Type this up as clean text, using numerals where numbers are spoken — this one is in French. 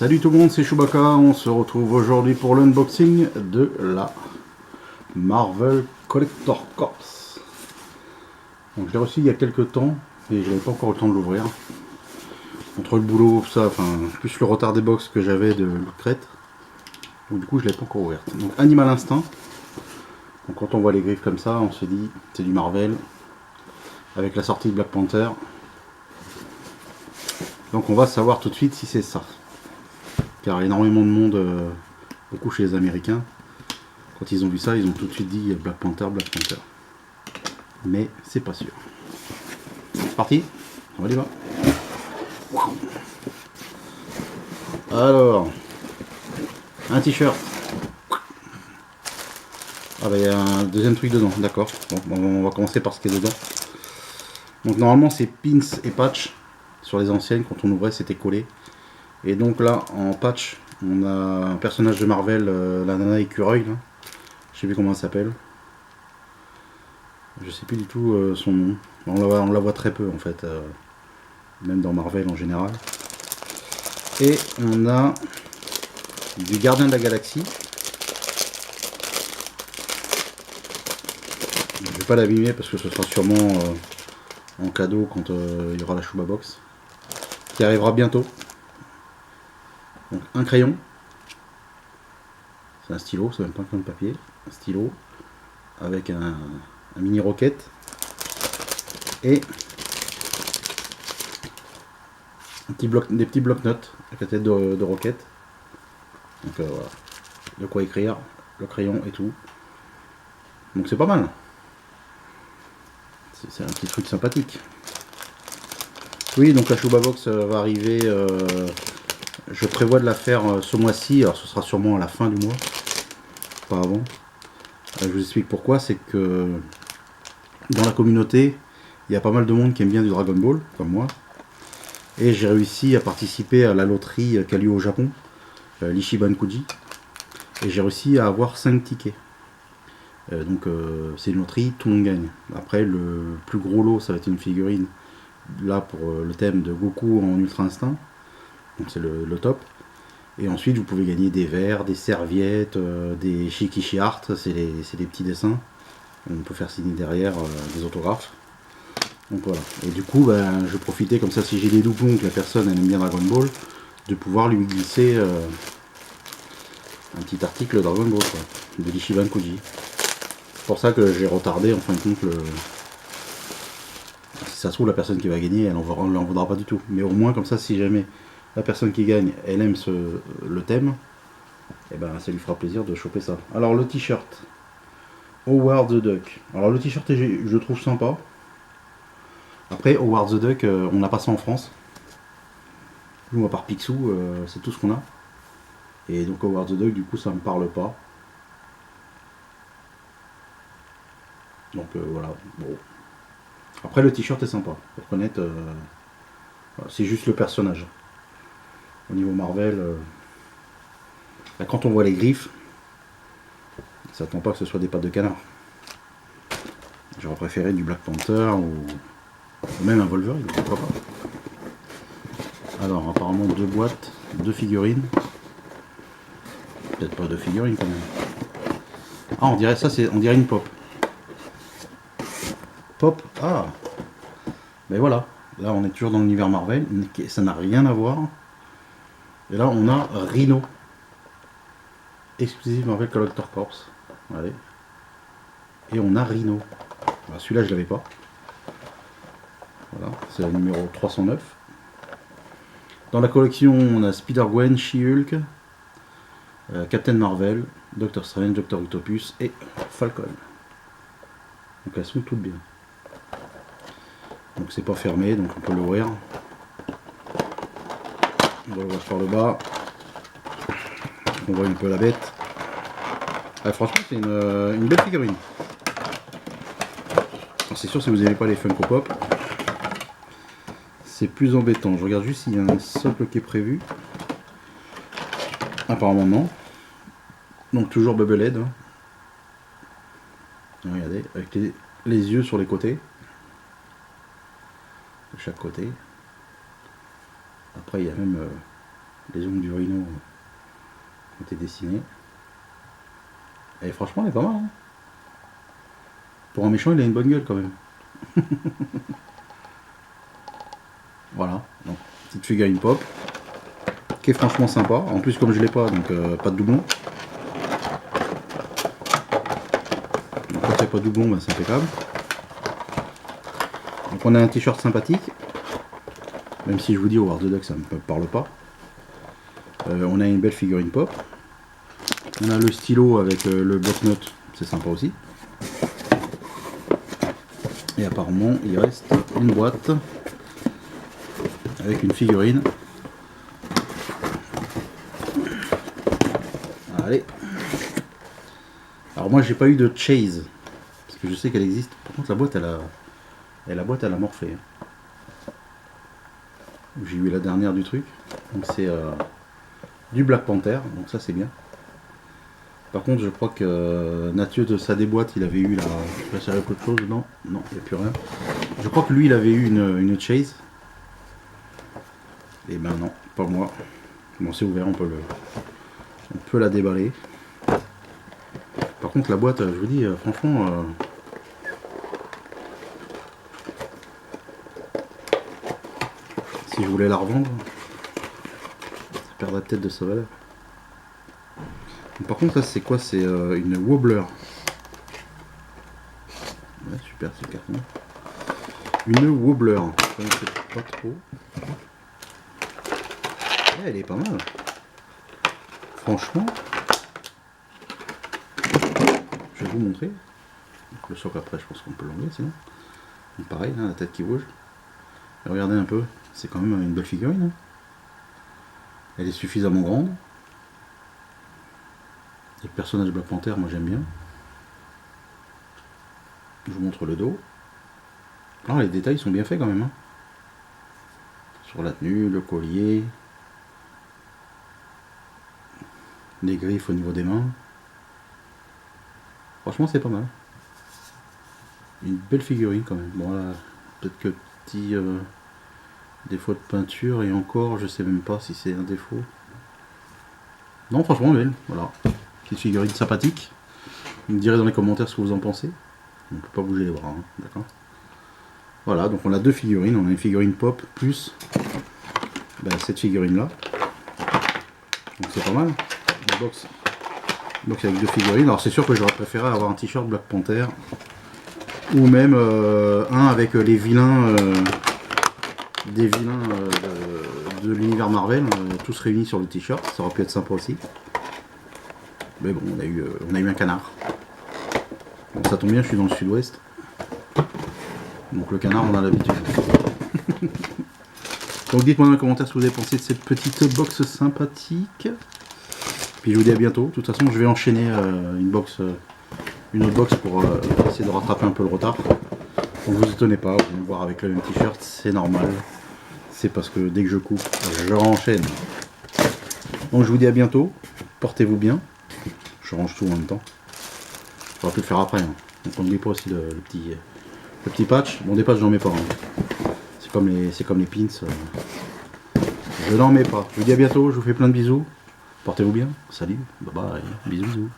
Salut tout le monde, c'est Chewbacca, on se retrouve aujourd'hui pour l'unboxing de la Marvel Collector Corps. Donc je l'ai reçu il y a quelques temps et je n'avais pas encore le temps de l'ouvrir. Entre le boulot, ça, enfin, plus le retard des box que j'avais de Loot Crate. Donc du coup je l'ai pas encore ouverte. Donc Animal Instinct. Donc quand on voit les griffes comme ça, on se dit c'est du Marvel. Avec la sortie de Black Panther. Donc on va savoir tout de suite si c'est ça. Car énormément de monde, beaucoup chez les Américains, quand ils ont vu ça, ils ont tout de suite dit Black Panther, Black Panther. Mais c'est pas sûr. C'est parti, on y va. Alors, un t-shirt. Ah bah il y a un deuxième truc dedans, d'accord. Bon, on va commencer par ce qui est dedans. Donc normalement c'est pins et patch. Sur les anciennes, quand on ouvrait, c'était collé. Et donc là, en patch, on a un personnage de Marvel, la nana écureuil. Là. Je sais plus comment elle s'appelle. Je sais plus du tout son nom. On la voit très peu en fait, même dans Marvel en général. Et on a du Gardien de la Galaxie. Je vais pas l'abîmer parce que ce sera sûrement en cadeau quand il y aura la Chewbacca Box. Qui arrivera bientôt. Donc un crayon. C'est un stylo, c'est même pas un crayon de papier. Un stylo avec un mini roquette. Et des petits blocs-notes avec la tête de roquette. Donc voilà. De quoi écrire, le crayon et tout. Donc c'est pas mal. C'est un petit truc sympathique. Oui, donc la Chewbacca Box va arriver. Je prévois de la faire ce mois-ci. Alors ce sera sûrement à la fin du mois. Pas avant. Je vous explique pourquoi. C'est que dans la communauté, il y a pas mal de monde qui aime bien du Dragon Ball, comme moi. Et j'ai réussi à participer à la loterie qui a lieu au Japon, l'Ichiban Kuji. Et j'ai réussi à avoir 5 tickets. Donc c'est une loterie, tout le monde gagne. Après, le plus gros lot, ça va être une figurine. Là, pour le thème de Goku en Ultra Instinct. Donc c'est le top. Et ensuite, vous pouvez gagner des verres, des serviettes, des Shikishi Art. C'est des petits dessins. On peut faire signer derrière des autographes. Donc voilà. Et du coup, ben, je profitais comme ça, si j'ai des doublons, que la personne elle aime bien Dragon Ball, de pouvoir lui glisser un petit article Dragon Ball, quoi, de l'Ichiban Kuji. C'est pour ça que j'ai retardé en fin de compte le. Si ça se trouve, la personne qui va gagner, elle n'en voudra pas du tout. Mais au moins, comme ça, si jamais la personne qui gagne, elle aime le thème, et ben ça lui fera plaisir de choper ça. Alors le t-shirt. Howard the Duck. Alors le t-shirt, je le trouve sympa. Après, Howard the Duck, on n'a pas ça en France. Nous, à part Picsou, c'est tout ce qu'on a. Et donc Howard the Duck, du coup, ça me parle pas. Donc voilà. Bon. Après, le t-shirt est sympa. Pour connaître, voilà, c'est juste le personnage. Au niveau Marvel, là, quand on voit les griffes, ça attend pas que ce soit des pattes de canard. J'aurais préféré du Black Panther ou même un Wolverine, pourquoi pas. Alors, apparemment, 2 boîtes, 2 figurines. Peut-être pas 2 figurines quand même. Ah, on dirait ça, on dirait une pop. Pop, ah. Ben voilà, là on est toujours dans l'univers Marvel, ça n'a rien à voir. Et là on a Rhino. Exclusive Marvel Collector Corps. Allez. Et on a Rhino. Celui-là je l'avais pas. Voilà, c'est le numéro 309. Dans la collection on a Spider-Gwen, She-Hulk, Captain Marvel, Doctor Strange, Doctor Octopus et Falcon. Donc elles sont toutes bien. Donc c'est pas fermé, donc on peut l'ouvrir. On va l'ouvrir par le bas. On voit un peu la bête. Ah, franchement c'est une belle figurine. C'est sûr, si vous n'aimez pas les Funko Pop, c'est plus embêtant. Je regarde juste s'il y a un socle qui est prévu. Apparemment non. Donc toujours Bubblehead. Hein. Regardez, avec les yeux sur les côtés. De chaque côté. Après il y a même Les ongles du rhino ont été dessinés. Et franchement, elle est pas mal. Hein. Pour un méchant, il a une bonne gueule quand même. Voilà, donc petite figurine pop. Qui est franchement sympa. En plus, comme je l'ai pas, donc pas de doublon. Donc, quand il n'y a pas de doublon, bah, c'est impeccable. Donc on a un t-shirt sympathique. Même si je vous dis au Howard the Duck, ça ne me parle pas. On a une belle figurine pop. On a le stylo avec le bloc-notes, c'est sympa aussi. Et apparemment, il reste une boîte avec une figurine. Allez. Alors moi, j'ai pas eu de Chase parce que je sais qu'elle existe. Par contre, la boîte, elle a morflé. J'ai eu la dernière du truc. Donc c'est du Black Panther, donc ça c'est bien. Par contre, je crois que Nathieu de sa déboîte, il avait eu la. Je sais pas s'il y avait autre chose, non, non, il n'y a plus rien. Je crois que lui, il avait eu une Chase. Et ben non, pas moi. Bon, c'est ouvert, on peut la déballer. Par contre, la boîte, je vous dis, franchement. Si je voulais la revendre, ça perdrait peut-être de sa valeur. Par contre, là, c'est quoi? C'est une Wobbler. Ouais, super, c'est le carton. Une Wobbler. Je connaissais pas trop. Ouais, elle est pas mal. Franchement, je vais vous montrer. Le socle après, je pense qu'on peut l'enlever sinon. Donc pareil, là, la tête qui bouge. Regardez un peu, c'est quand même une belle figurine. Hein. Elle est suffisamment grande. Le personnage Black Panther, moi j'aime bien. Je vous montre le dos. Alors, les détails sont bien faits quand même. Hein. Sur la tenue, le collier. Les griffes au niveau des mains. Franchement, c'est pas mal. Une belle figurine quand même. Bon, là, peut-être que petit défaut de peinture et encore, je sais même pas si c'est un défaut. Non, franchement, belle. Voilà. Petite figurine sympathique. Vous me direz dans les commentaires ce que vous en pensez. On ne peut pas bouger les bras, hein. D'accord. Voilà, donc on a deux figurines. On a une figurine pop plus cette figurine là. Donc c'est pas mal. Une box avec deux figurines. Alors c'est sûr que j'aurais préféré avoir un t-shirt Black Panther. Ou même un avec les vilains. Des vilains de l'univers Marvel. Tous réunis sur le t-shirt. Ça aurait pu être sympa aussi. Mais bon, on a eu un canard. Bon, ça tombe bien, je suis dans le sud-ouest. Donc le canard, on a l'habitude. Donc dites-moi dans les commentaires ce que vous avez pensé de cette petite box sympathique. Puis je vous dis à bientôt. De toute façon, je vais enchaîner une autre box pour essayer de rattraper un peu le retard. Donc vous étonnez pas, vous allez me voir avec le même t-shirt, c'est normal. C'est parce que dès que je coupe, je renchaîne. Donc je vous dis à bientôt. Portez-vous bien. Je range tout en même temps. J'aurais pu le faire après. Hein. Donc on n'oublie pas aussi le petit patch. Bon, des patchs, j'en mets pas. Hein. C'est comme les pins. Je n'en mets pas. Je vous dis à bientôt. Je vous fais plein de bisous. Portez-vous bien. Salut. Bye bye. Bisous, bisous.